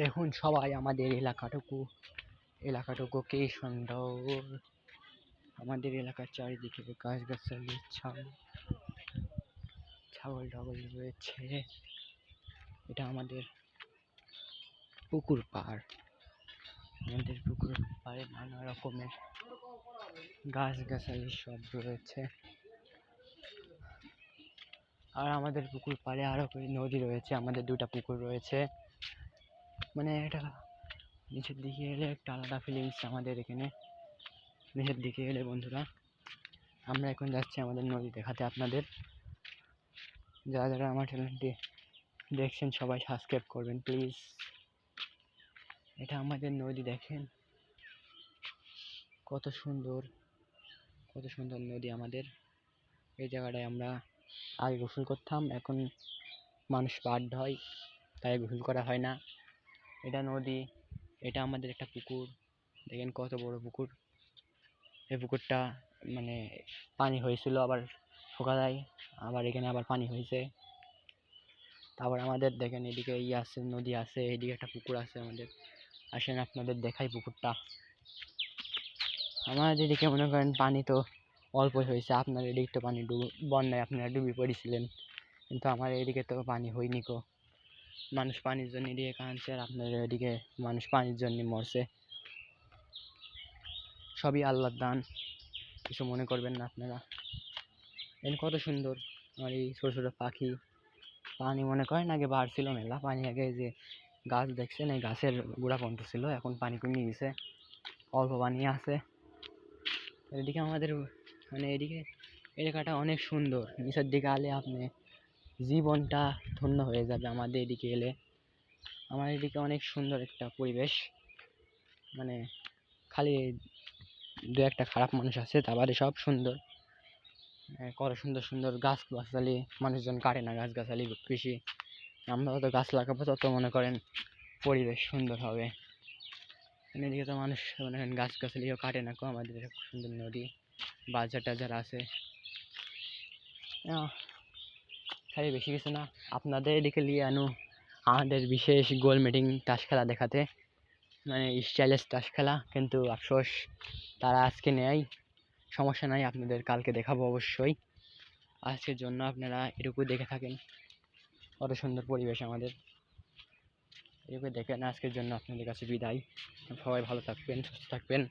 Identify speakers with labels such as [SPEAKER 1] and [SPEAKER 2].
[SPEAKER 1] দেখুন সবাই আমাদের এলাকাটুকু কি সুন্দর। আমাদের এলাকার চারিদিকে গাছগাছালি, ছাগল টাগল রয়েছে। এটা আমাদের পুকুর পাড়। আমাদের পুকুর পাড়ে নানা রকমের গাছগাছালি সব রয়েছে। আর আমাদের পুকুর পাড়ে আরো নদী রয়েছে। আমাদের দুটা পুকুর রয়েছে। মানে এটা নিচের দিকে এলে একটা আলাদা ফিলিংস আমাদের এখানে। নিচের দিকে এলে বন্ধুরা, আমরা এখন যাচ্ছি আমাদের নদী দেখাতে আপনাদের। যারা যারা আমার চ্যানেলটি দেখছেন সবাই সাবস্ক্রাইব করবেন প্লিজ। এটা আমাদের নদী, দেখেন কত সুন্দর নদী আমাদের। এই জায়গাটায় আমরা আগে গোসল করতাম, এখন মানুষ বাধ্য হয় তাই গোসল করা হয় না। এটা নদী, এটা আমাদের একটা পুকুর। দেখেন কত বড় পুকুর। এই পুকুরটা মানে পানি হয়েছিল, আবার শুকায়, আবার এখানে আবার পানি হয়েছে। তারপর আমাদের দেখেন এদিকে আছে, নদী আছে, এদিকে একটা পুকুর আছে আমাদের। আসেন আপনাদের দেখাই পুকুরটা। আমাদের এদিকে মনে করেন পানি তো অল্পই হয়েছে, আপনার এদিকে তো পানি বন্যায় আপনারা ডুবে পড়েছিলেন, কিন্তু আমার এদিকে তো পানি হয়নি কো। মানুষ পানির জন্য এদিকে কাঁদছে, আর আপনাদের এদিকে মানুষ পানির জন্য মরছে। সবই আল্লাহর দান, কিছু মনে করবেন না আপনারা। কত সুন্দর আমার এই ছোটো ছোটো পাখি। পানি মনে করেন আগে বাড়ছিল মেলা পানি, আগে যে গাছ দেখছেন এই গাছের গোড়া পর্যন্ত ছিল, এখন পানি কমে গেছে, অল্প পানি আছে। এদিকে আমাদের মানে এদিকে এলাকাটা অনেক সুন্দর। নিচের দিকে আলে আপনি জীবনটা ধন্য হয়ে যাবে আমাদের এদিকে এলে। আমার এদিকে অনেক সুন্দর একটা পরিবেশ, মানে খালি দু একটা খারাপ মানুষ আছে, তারপরে সব সুন্দর। কত সুন্দর সুন্দর গাছগাছালি, মানুষজন কাটে না গাছগাছালি বেশি। আমরা যত গাছ লাগাবো তত মনে করেন পরিবেশ সুন্দর হবে। এদিকে তো মানুষ মনে করেন গাছগাছালিও কাটে না, আমাদের সুন্দর নদী, বাজার টাজার আছে। খালি বেশি কিছু না, আপনাদের এদিকে নিয়ে আনু আমাদের বিশেষ গোল মিটিং তাস খেলা দেখাতে, মানে স্টাইলিশ তাস খেলা, কিন্তু আফসোস তারা আজকে নেয়। সমস্যা নাই, আপনাদের কালকে দেখাবো অবশ্যই। আজকের জন্য আপনারা এটুকু দেখে থাকেন, কত সুন্দর পরিবেশ আমাদের। এটুকু দেখেন, আজকের জন্য আপনাদের কাছে বিদায়। সবাই ভালো থাকবেন, সুস্থ থাকবেন।